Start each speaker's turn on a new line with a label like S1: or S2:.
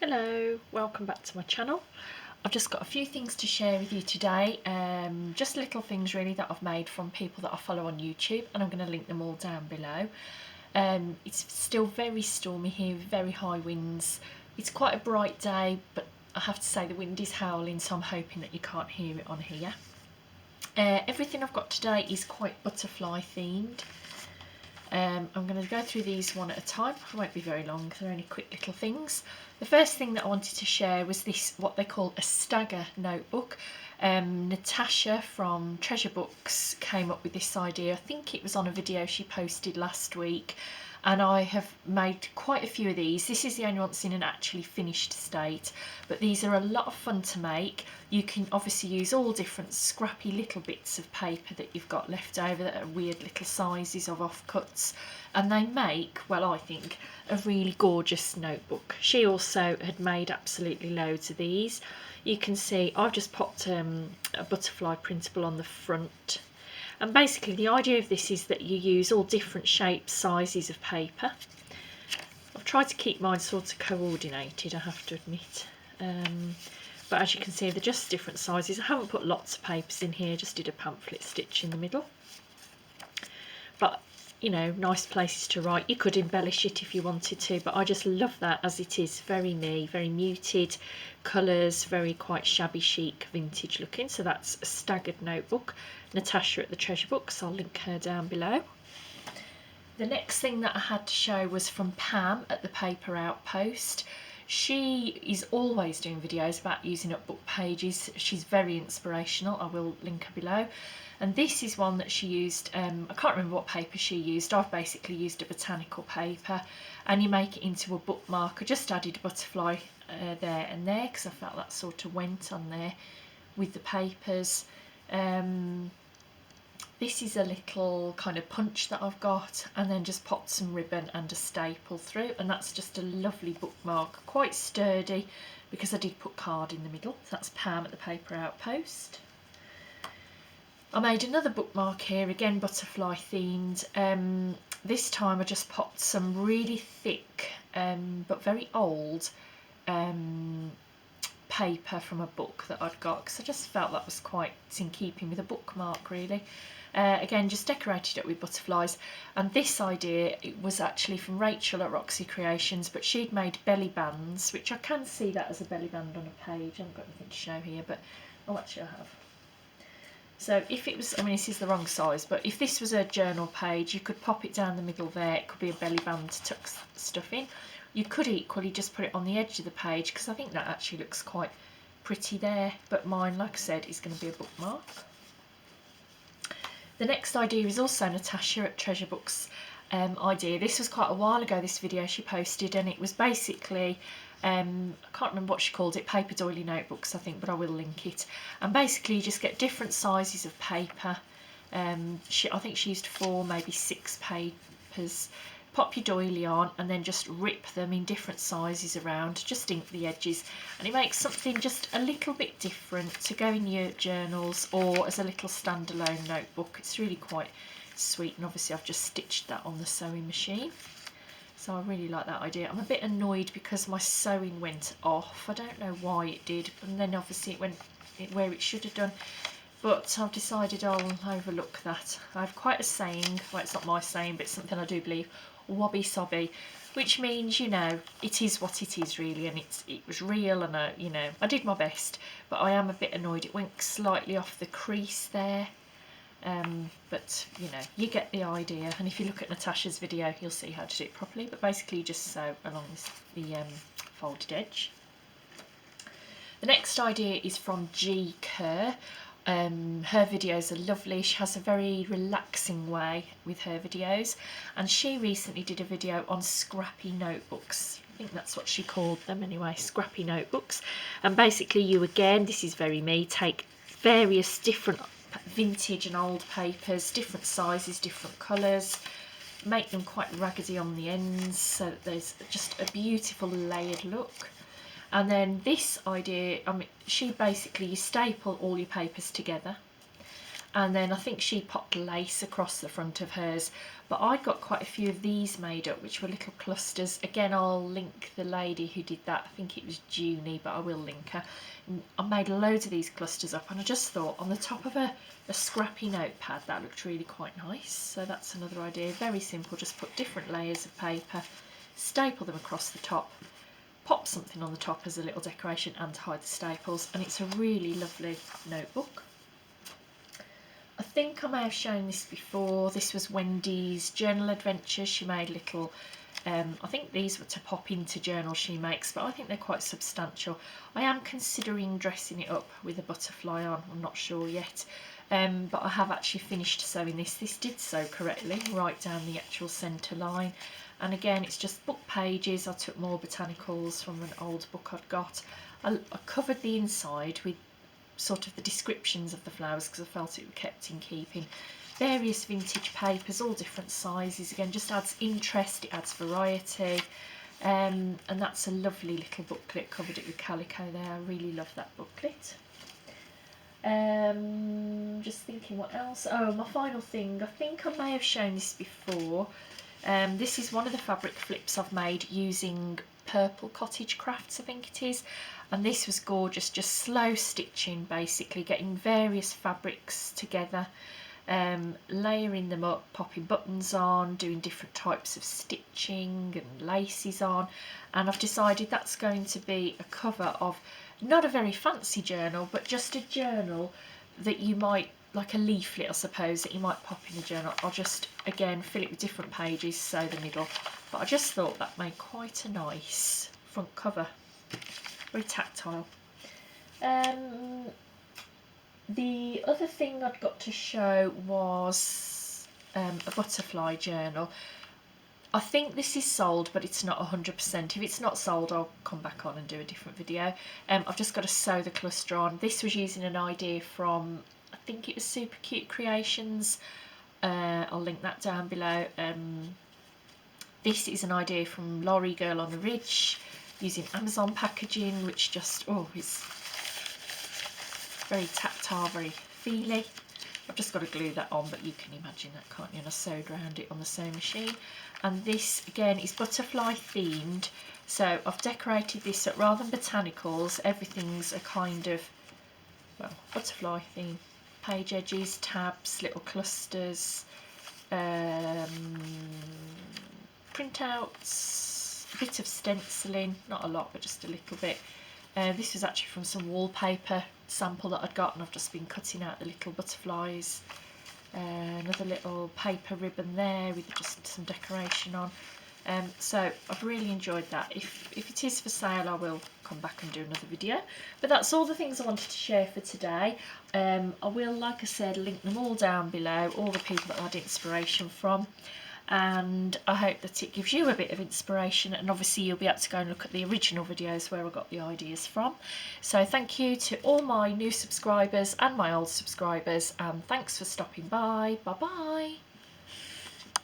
S1: Hello, welcome back to my channel. I've just got a few things to share with you today, just little things really that I've made from people that I follow on YouTube, and I'm going to link them all down below. It's still very stormy here, very high winds. It's quite a bright day, but I have to say the wind is howling, so I'm hoping that you can't hear it on here. Everything I've got today is quite butterfly themed. I'm going to go through these one at a time. I won't be very long, they're only quick little things. The first thing that I wanted to share was this, what they call a Stagger notebook. Natasha from Treasure Books came up with this idea. I think it was on a video she posted last week, and I have made quite a few of these. This is the only one that's in an actually finished state, but these are a lot of fun to make. You can obviously use all different scrappy little bits of paper that you've got left over that are weird little sizes of offcuts, and they make, well, I think, a really gorgeous notebook. She also had made absolutely loads of these. You can see I've just popped a butterfly printable on the front, and basically the idea of this is that you use all different shapes, sizes of paper. I've tried to keep mine sort of coordinated, I have to admit, but as you can see they're just different sizes. I haven't put lots of papers in here, just did a pamphlet stitch in the middle. But you know, nice places to write. You could embellish it if you wanted to, but I just love that as it is. Very me, very muted colours, very quite shabby chic, vintage looking. So that's a Staggered notebook. Natasha at the Treasure Books, I'll link her down below. The next thing that I had to show was from Pam at the Paper Outpost. She is always doing videos about using up book pages. She's very inspirational. I will link her below. And this is one that she used, I can't remember what paper she used. I've basically used a botanical paper, and you make it into a bookmark. I just added a butterfly there and there because I felt that sort of went on there with the papers. This is a little kind of punch that I've got, and then just popped some ribbon and a staple through, and that's just a lovely bookmark, quite sturdy because I did put card in the middle. So that's Pam at the Paper Outpost. I made another bookmark here, again butterfly themed. This time I just popped some really thick but very old paper from a book that I'd got, because I just felt that was quite in keeping with a bookmark really. Again, just decorated it with butterflies, and this idea, it was actually from Rachel at Roxy Creations, but she'd made belly bands, which I can see that as a belly band on a page. I haven't got anything to show here, but actually I have. So if it was, I mean this is the wrong size, but if this was a journal page, you could pop it down the middle there. It could be a belly band to tuck stuff in. You could equally just put it on the edge of the page, because I think that actually looks quite pretty there, but mine, like I said, is going to be a bookmark. The next idea is also Natasha at Treasure Books idea. This was quite a while ago, this video she posted, and it was basically, I can't remember what she called it, paper doily notebooks I think, but I will link it. And basically you just get different sizes of paper. I think she used 4, maybe 6 papers. Pop your doily on and then just rip them in different sizes around, just ink the edges, and it makes something just a little bit different to go in your journals or as a little standalone notebook. It's really quite sweet, and obviously I've just stitched that on the sewing machine, so I really like that idea. I'm a bit annoyed because my sewing went off. I don't know why it did, and then obviously it went where it should have done, but I've decided I'll overlook that. I have quite a saying, well it's not my saying, but it's something I do believe, wobby sobby, which means, you know, it is what it is really, and it was real, and you know, I did my best, but I am a bit annoyed it went slightly off the crease there. But you know, you get the idea, and if you look at Natasha's video you'll see how to do it properly. But basically you just sew along the folded edge. The next idea is from G Kerr. Her videos are lovely. She has a very relaxing way with her videos, and she recently did a video on scrappy notebooks. I think that's what she called them anyway, scrappy notebooks. And basically you, again, this is very me, take various different vintage and old papers, different sizes, different colours, make them quite raggedy on the ends so that there's just a beautiful layered look. And then this idea, I mean, she basically, you staple all your papers together, and then I think she popped lace across the front of hers. But I got quite a few of these made up, which were little clusters. Again, I'll link the lady who did that. I think it was Junie, but I will link her. And I made loads of these clusters up, and I just thought on the top of a scrappy notepad that looked really quite nice. So that's another idea. Very simple, just put different layers of paper, staple them across the top, pop something on the top as a little decoration and hide the staples, and it's a really lovely notebook. I think I may have shown this before. This was Wendys Journal Adventures. She made little, I think these were to pop into journals she makes, but I think they're quite substantial. I am considering dressing it up with a butterfly on, I'm not sure yet. But I have actually finished sewing this. This did sew correctly, right down the actual centre line. And again, it's just book pages. I took more botanicals from an old book I'd got. I covered the inside with sort of the descriptions of the flowers because I felt it kept in keeping. Various vintage papers, all different sizes. Again, just adds interest, it adds variety. And that's a lovely little booklet. Covered it with calico there. I really love that booklet. Just thinking what else. Oh, my final thing. I think I may have shown this before. This is one of the fabric flips I've made using Purple Cottage Crafts, I think it is. And this was gorgeous, just slow stitching, basically getting various fabrics together, layering them up, popping buttons on, doing different types of stitching and laces on. And I've decided that's going to be a cover of not a very fancy journal, but just a journal that you might, like a leaflet I suppose, that you might pop in the journal. I'll just again fill it with different pages, sew the middle, but I just thought that made quite a nice front cover, very tactile. The other thing I'd got to show was a butterfly journal. I think this is sold, but it's not 100%. If it's not sold, I'll come back on and do a different video. I've just got to sew the cluster on. This was using an idea from, I think it was Super Cute Creations. I'll link that down below. This is an idea from Lorry Girl on the Ridge, using Amazon packaging, which just, oh, is very tactile, very feely. I've just got to glue that on, but you can imagine that, can't you? And I sewed around it on the sewing machine. And this again is butterfly themed, so I've decorated this up rather than botanicals. Everything's a kind of, well, butterfly theme. Page edges, tabs, little clusters, printouts, a bit of stenciling, not a lot but just a little bit. This was actually from some wallpaper sample that I'd got, and I've just been cutting out the little butterflies. Another little paper ribbon there with just some decoration on. So I've really enjoyed that. If it is for sale, I will come back and do another video. But that's all the things I wanted to share for today. I will, like I said, link them all down below, all the people that I had inspiration from. And I hope that it gives you a bit of inspiration, and obviously you'll be able to go and look at the original videos where I got the ideas from. So thank you to all my new subscribers and my old subscribers, and thanks for stopping by. Bye bye.